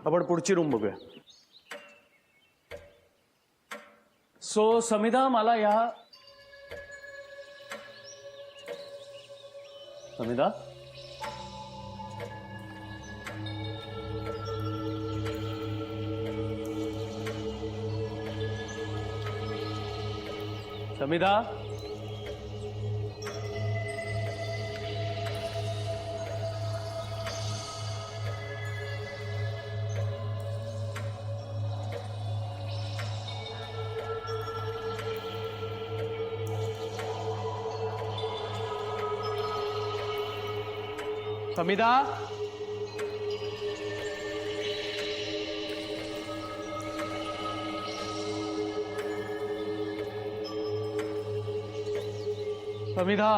आपण पुढची रूम बघूया. सो समिधा, मला या समिधा, समिधा, समिधा, समिधा, समिधा,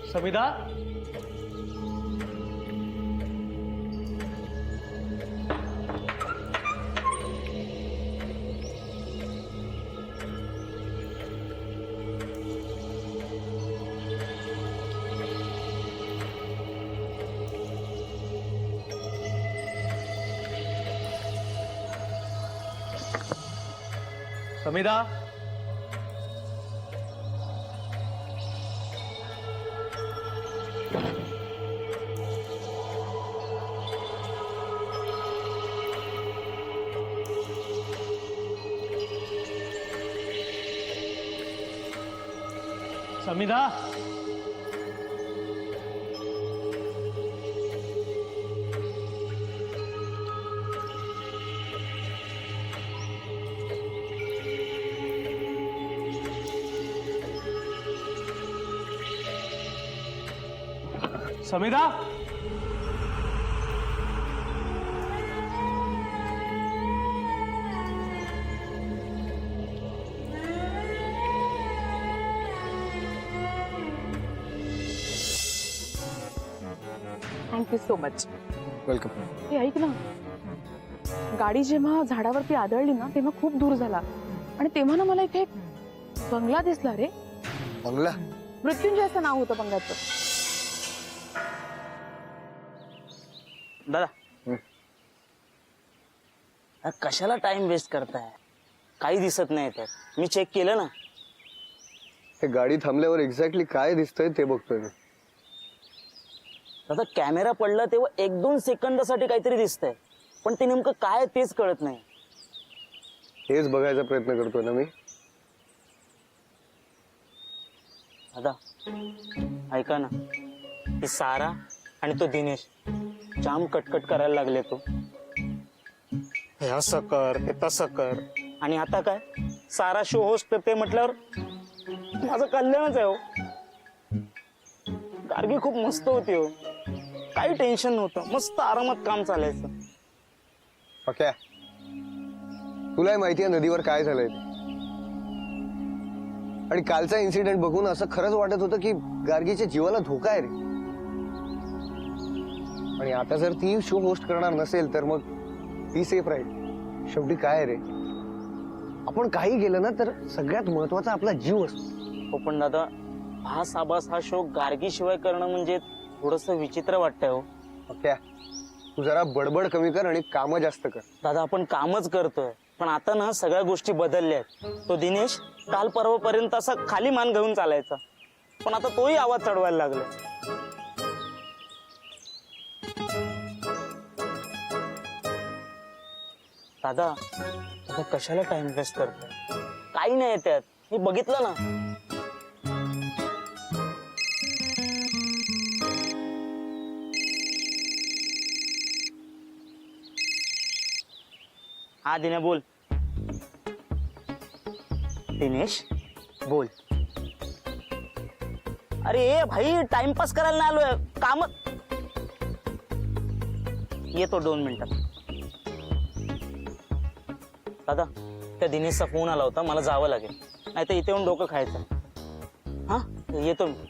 समिधा, समिधा, समिधा, थँक्यू सो मच. वेलकम. हे ऐक ना, गाडी जेव्हा झाडावरती आदळली ना तेव्हा खूप दूर झाला आणि तेव्हा ना मला इथे एक बंगला दिसला रे. बंगला? मृत्युंजय असं नाव होतं बंगल्याचं. दादा कशाला टाइम वेस्ट करताय? काही दिसत नाही त्यात. मी चेक केलं ना. हे गाडी थांबल्यावर एक्झॅक्टली काय दिसतंय ते बघतोय मी. दादा कॅमेरा पडला तेव्हा 1-2 सेकंदासाठी काहीतरी दिसतंय, पण ते नेमकं काय तेच कळत नाही. हेच बघायचा प्रयत्न करतोय ना मी. दादा ऐका ना, ती सारा आणि तो दिनेश जाम कटकट करायला लागले. तो हे असं कर, ते तसं कर, आणि आता काय सारा शो होस्ट करते म्हटल्यावर माझं कल्याणच आहे. हो गार्गी खूप मस्त होती. हो काही टेन्शन नव्हतं, मस्त आरामात काम चालायचं. पक्या, तुलाही माहितीये नदीवर काय झालंय ते. आणि कालचा इन्सिडेंट बघून असं खरंच वाटत होतं की गार्गीच्या जीवाला धोका आहे रे. आणि आता जर ती शो होस्ट करणार नसेल तर मग ती सेफ राहील. शेवटी काय रे, आपण काही केलं ना तर सगळ्यात महत्वाचा आपला जीव असतो. हो पण दादा, भास आबास हा शो गार्गी शिवाय करणं म्हणजे थोडस विचित्र वाटतंय. हो पक्या, तू जरा बडबड कमी कर आणि काम जास्त कर. दादा, आपण कामच करतोय, पण आता ना सगळ्या गोष्टी बदलल्या आहेत. तो दिनेश काल परवापर्यंत असा खाली मान घेऊन चालायचा, पण आता तोही आवाज चढवायला लागला. दादा आता कशाला टाइम वेस्ट करतोय? काही नाही त्यात, मी बघितलं ना. हा दिने बोल. दिनेश बोल. अरे भाई, टाइमपास करायला नाही आलोय, काम. येतो 2 मिनिटात. दादा त्या दिनेशचा फोन आला होता, मला जावं लागेल, नाही तर इथे येऊन डोकं खायचं. हा येतो मी.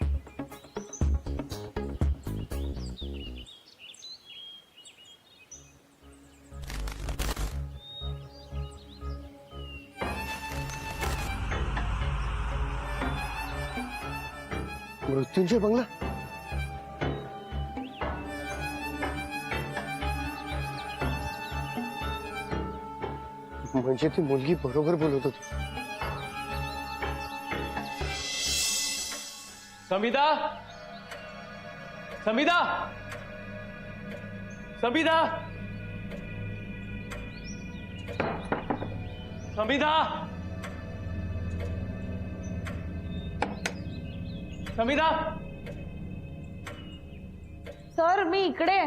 मृत्युंजय बंगला? म्हणजे ती मुलगी बरोबर बोलत होती. समिधा, समिधा, समिधा, समिधा, समिधा. सर मी इकडे.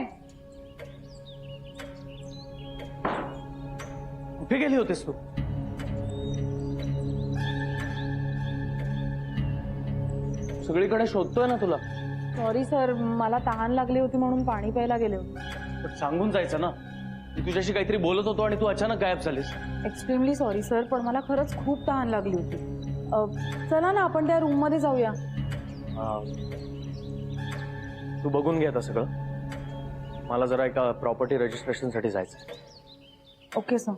कुठे गेली होतीस तू? सगळीकडे शोधतोय ना तुला. सॉरी सर, मला तहान लागली होती म्हणून पाणी प्यायला गेले होते. पण सांगून जायचं ना. मी तुझ्याशी काहीतरी बोलत होतो आणि तू अचानक गायब झालीस. एक्स्ट्रीमली सॉरी सर, पण मला खरंच खूप तहान लागली होती. चला ना आपण त्या रूम मध्ये जाऊया. तू बघून घे आता सगळं. मला जरा एका प्रॉपर्टी रजिस्ट्रेशन साठी जायचं. Okay sir.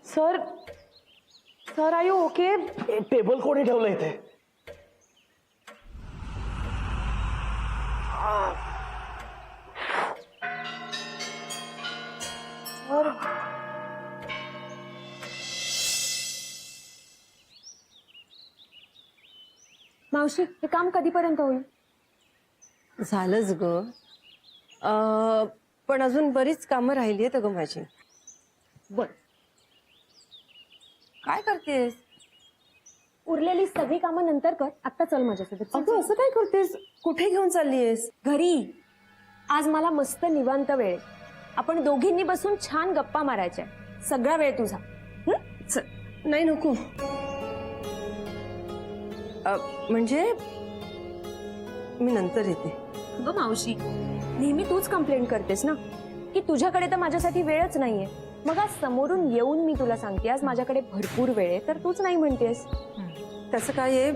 Sir sir are you okay? Table कोणी ठेवलं इथे? सर मावशी हे काम कधीपर्यंत होईल? झालंच ग. पण अजून बरीच कामं राहिली आहेत ग माझी. बर. काय करतेस? उरलेली सगळी कामं नंतर कर, आता चल माझ्यासोबत. अगं असं काय करतेस? कुठे घेऊन चाललीयस? घरी. आज मला मस्त निवांत वेळ आहे. आपण दोघींनी बसून छान गप्पा मारायच्या. सगळा वेळ तुझा. नाही नको. म्हणजे मी नंतर येते. अगं मावशी, नेहमी तूच कंप्लेंट करतेस ना की तुझ्याकडे तर माझ्यासाठी वेळच नाहीये. मग आज समोरून येऊन मी तुला सांगते आज माझ्याकडे भरपूर वेळ आहे, तर तूच नाही म्हणतेस. तसं काय आहे,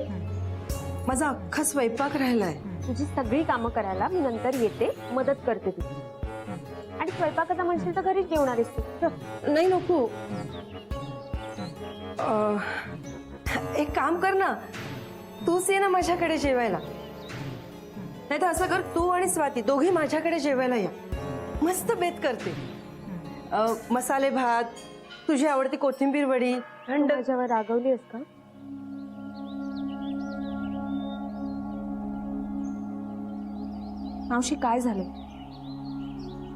माझा अख्खा स्वयंपाक राहिलाय. तुझी सगळी कामं करायला मी नंतर येते, मदत करते तुझी. आणि स्वयंपाकाचा म्हणशील तर घरीच जेवणार आहेस तू. नाही नको. एक काम कर ना, तूच ये ना माझ्याकडे जेवायला. नाही तर असं कर, तू आणि स्वाती दोघी माझ्याकडे जेवायला या. मस्त बेत करते. मसाले भात, तुझी आवडती कोथिंबीर वडी, थंड. माझ्यावर रागवली आहेस का? मावशी काय झालं?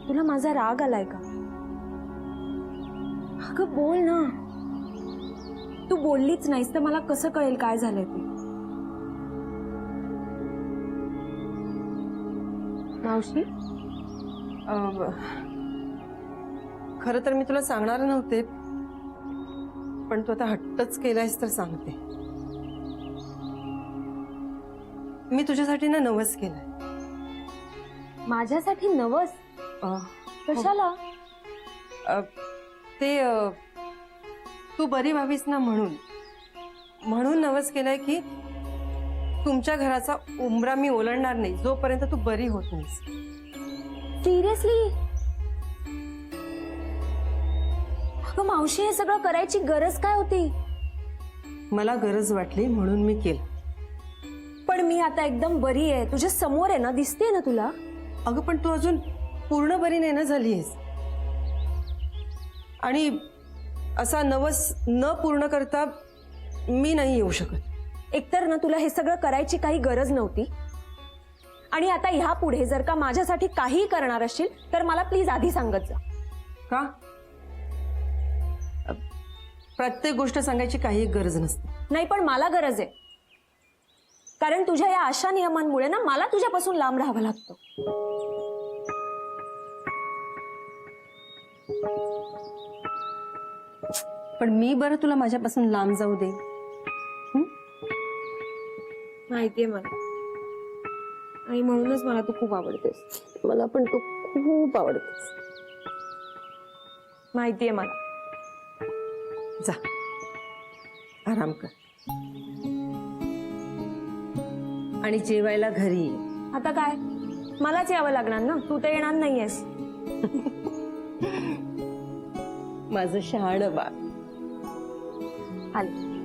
तुला माझा राग आलाय का? अगं बोल ना. तू बोललीच नाहीस तर मला कसं कळेल काय झालंय ते. मावशी खरं तर मी तुला सांगणार नव्हते, पण तू आता हट्टच केलायस तर सांगते. मी तुझ्यासाठी ना नवस केलाय. माझ्यासाठी नवस? कशाला? ते तू बरी व्हावीस ना म्हणून नवस केलाय की तुमच्या घराचा उंबरा मी ओलांडणार नाही जोपर्यंत तू बरी होत नाहीस. सिरियसली? अगं मावशी, हे सगळं करायची गरज काय होती? मला गरज वाटली म्हणून मी केलं. पण मी आता एकदम बरी आहे, तुझ्या समोर आहे ना, दिसते ना तुला. अगं पण तू अजून पूर्ण बरी नाही ना झालीयस. आणि असा नवस न पूर्ण करता मी नाही येऊ शकत. एकतर ना तुला हे सगळं करायची काही गरज नव्हती, आणि आता ह्या पुढे जर का माझ्यासाठी काही करणार असशील तर मला प्लीज आधी सांगत जा. का? प्रत्येक गोष्ट सांगायची काही गरज नसते. नाही पण मला गरज आहे, कारण तुझ्या या अशा नियमांमुळे ना मला तुझ्यापासून लांब राहावं लागतं. पण मी बरं तुला माझ्यापासून लांब जाऊ दे? माहितीये मला, आणि म्हणूनच मला तू खूप आवडतेस. मला पण तू खूप आवडतेस. माहितीये मला. जा आराम कर आणि जेवायला घरी ये. आता काय, मलाच यावं लागणार ना, तू तर येणार नाहीयेस. माझं शहाणं बाळ. आले.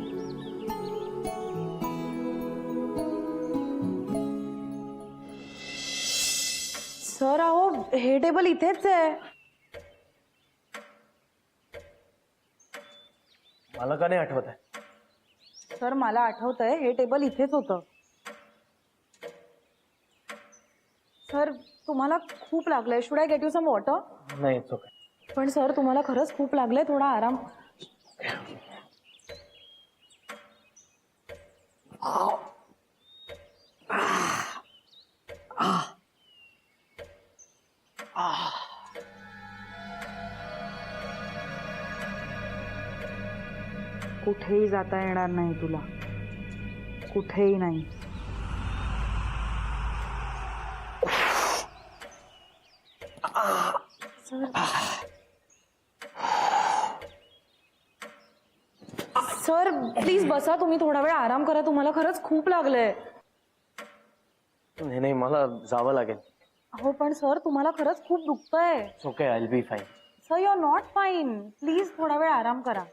सर अहो हे टेबल इथेच आहे. मला का नाही आठवत आहे? सर मला आठवतंय हे टेबल इथेच होतं. सर तुम्हाला खूप लागलंय. Should I get you some water? नाही, इट्स ओके. पण सर तुम्हाला खरंच खूप लागलंय. थोडा आराम. कुठेही जाता येणार नाही तुला, कुठेही नाही. सर प्लीज बसा. तुम्ही थोडा वेळ आराम करा. तुम्हाला खरंच खूप लागलंय. नाही नाही, मला जावं लागेल. हो पण सर तुम्हाला खरंच खूप दुखतंय. It's okay, I will be fine. Sir you are not fine. Please थोडा वेळ आराम करा.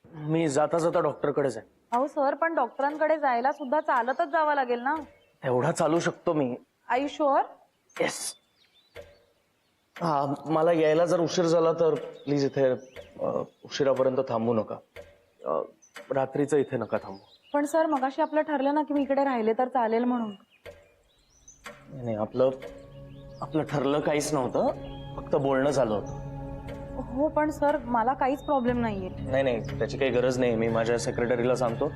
मी जाता जाता डॉक्टरकडेच आहे. अहो सर पण डॉक्टरांकडे जायला सुद्धा चालतच जावं लागेल ना. एवढा चालू शकतो मी. Are you sure? येस. हा, मला यायला जर उशीर झाला तर प्लीज इथे उशिरापर्यंत थांबू नका. रात्रीचं इथे नका थांबू. पण सर मगाशी आपलं ठरलं ना की मी इकडे राहिले तर चालेल म्हणून. नाही, आपलं ठरलं काहीच नव्हतं. फक्त बोलणं झालं होतं. हो पण सर मला काहीच प्रॉब्लेम नाहीये. नाही नाही, त्याची काही गरज नाही. मी माझ्या सेक्रेटरीला सांगतो,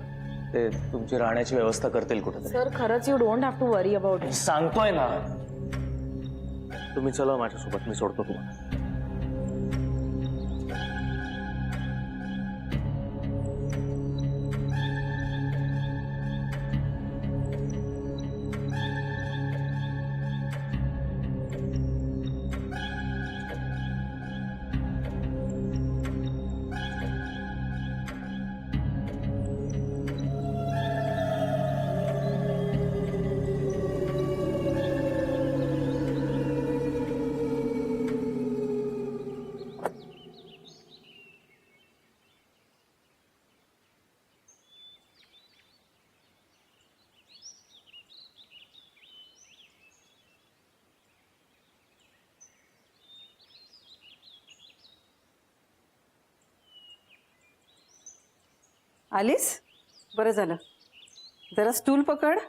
ते तुमची राहण्याची व्यवस्था करतील कुठेतरी. सर खरंच you don't have to worry about it. सांगतोय ना. तुम्ही चला माझ्यासोबत, मी सोडतो तुम्हाला. आलीस? बरं झालं. जरा स्टूल पकड.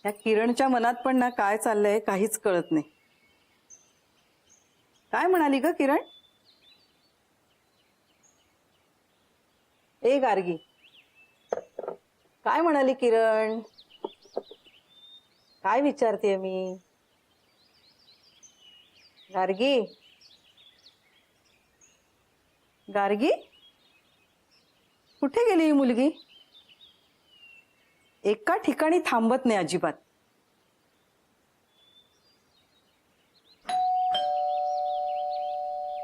या किरणच्या मनात पण ना काय चाललंय काहीच कळत नाही. काय म्हणाली ग किरण? ए गार्गी, काय म्हणाली किरण? काय विचारतेय मी? गार्गी, गार्गी, कुठे गेली ही मुलगी? एका ठिकाणी थांबत नाही अजिबात.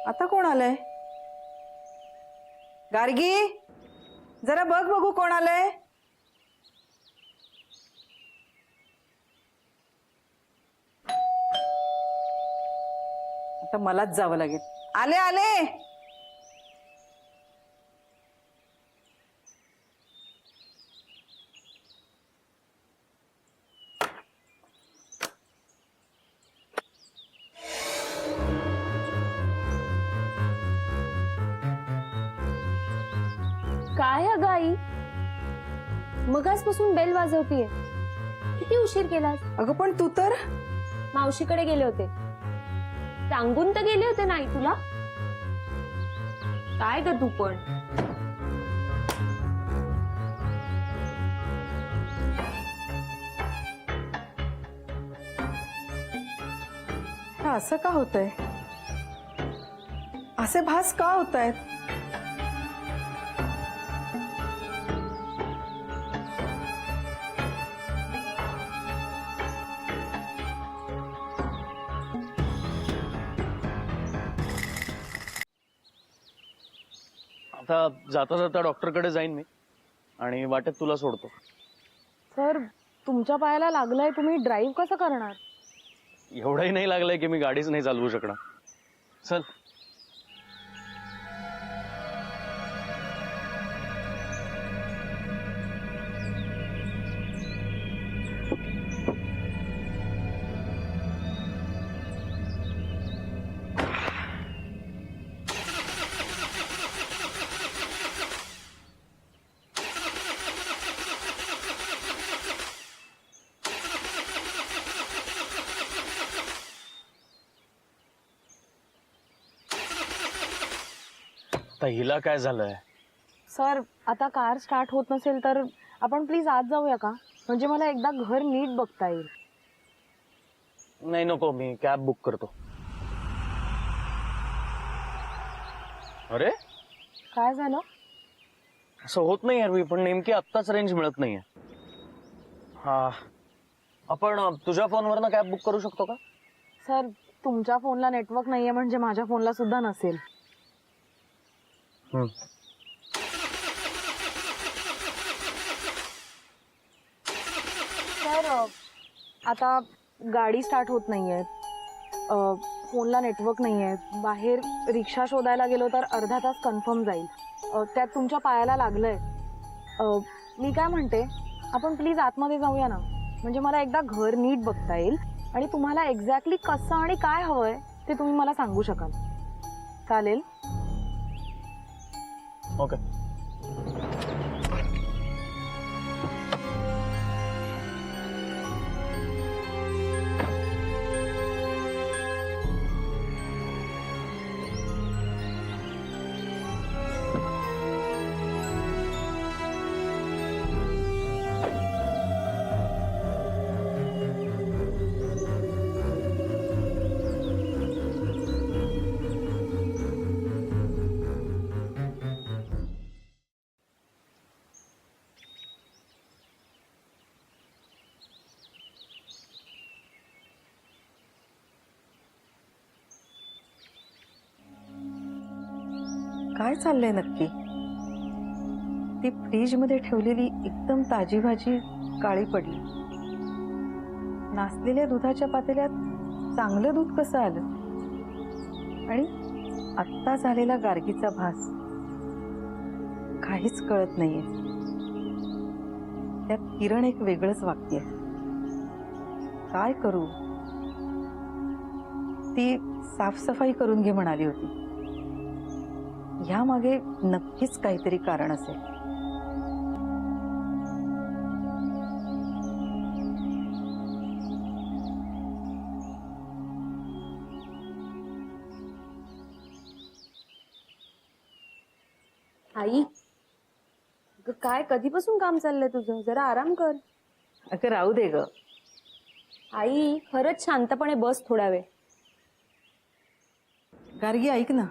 आता कोण आलंय? गार्गी, जरा बघ बघू कोण आलंय. आता मलाच जावं लागेल. आले आले. काय अगं आई, मगाचपासून बेल वाजवतीये. किती उशीर केलास? अगं पण तू तर मावशीकडे गेले होते. सांगून तर गेले होते नाही तुला? काय ग तू पण? हे असं का होतंय? असे भास का होत आहेत? आता जाता जाता डॉक्टरकडे जाईन मी आणि वाटेत तुला सोडतो. सर तुमच्या पायाला लागलंय, तुम्ही ड्राईव्ह कसं करणार? एवढंही नाही लागलंय की मी गाडीच नाही चालवू शकणार. चल. आता हिला काय झालंय? सर आता कार स्टार्ट होत नसेल तर आपण प्लीज आज जाऊया का? म्हणजे मला एकदा घर नीट बघता येईल. नाही नको, मी कॅब बुक करतो. अरे काय झालं? असं होत नाही यार, पण नेमकी आत्ताच रेंज मिळत नाहीये. हा, आपण तुझ्या फोनवर ना कॅब बुक करू शकतो का? सर तुमच्या फोनला नेटवर्क नाहीये म्हणजे माझ्या फोनला सुद्धा नसेल. सर आता गाडी स्टार्ट होत नाहीये, फोनला नेटवर्क नाहीये, बाहेर रिक्षा शोधायला गेलो तर अर्धा तास कन्फर्म जाईल. त्यात तुमच्या पायाला लागलंय. मी काय म्हणते, आपण प्लीज आतमध्ये जाऊया ना, म्हणजे मला एकदा घर नीट बघता येईल आणि तुम्हाला एक्झॅक्टली कसं आणि काय हवंय ते तुम्ही मला सांगू शकाल. चालेल? ओके. काय चाललंय नक्की? ती फ्रीज मध्ये ठेवलेली एकदम ताजी भाजी काळी पडली. नासलेल्या दुधाच्या पातेल्यात चांगलं दूध कसं आलं? आणि आत्ता झालेला गार्गीचा भास काहीच कळत नाहीये. त्यात किरण एक वेगळंच वाक्य. काय करू? ती साफसफाई करून घे म्हणाली होती. ह्या मागे नक्कीच काहीतरी कारण असेल. आई, अगं काय कधीपासून काम चाललंय तुझं? जरा आराम कर. अगं राहू दे ग. आई खरंच शांतपणे बस थोडा वेळ. गार्गी ऐक ना.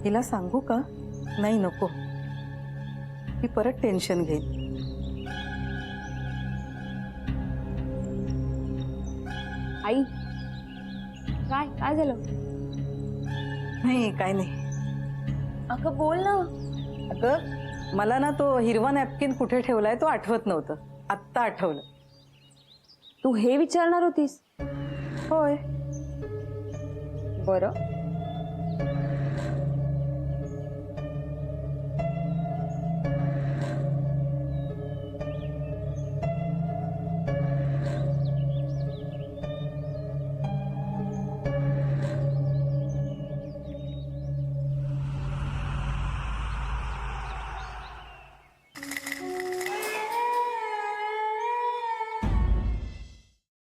हिला सांगू का? नाही नको, ही परत टेन्शन घेईल. आई काय काय झालं? नाही काय नाही. अगं बोल ना. अगं मला ना तो हिरवा नॅपकिन कुठे ठेवलाय तो आठवत नव्हतं. आत्ता आठवलं. तू हे विचारणार होतीस? होय. बरं.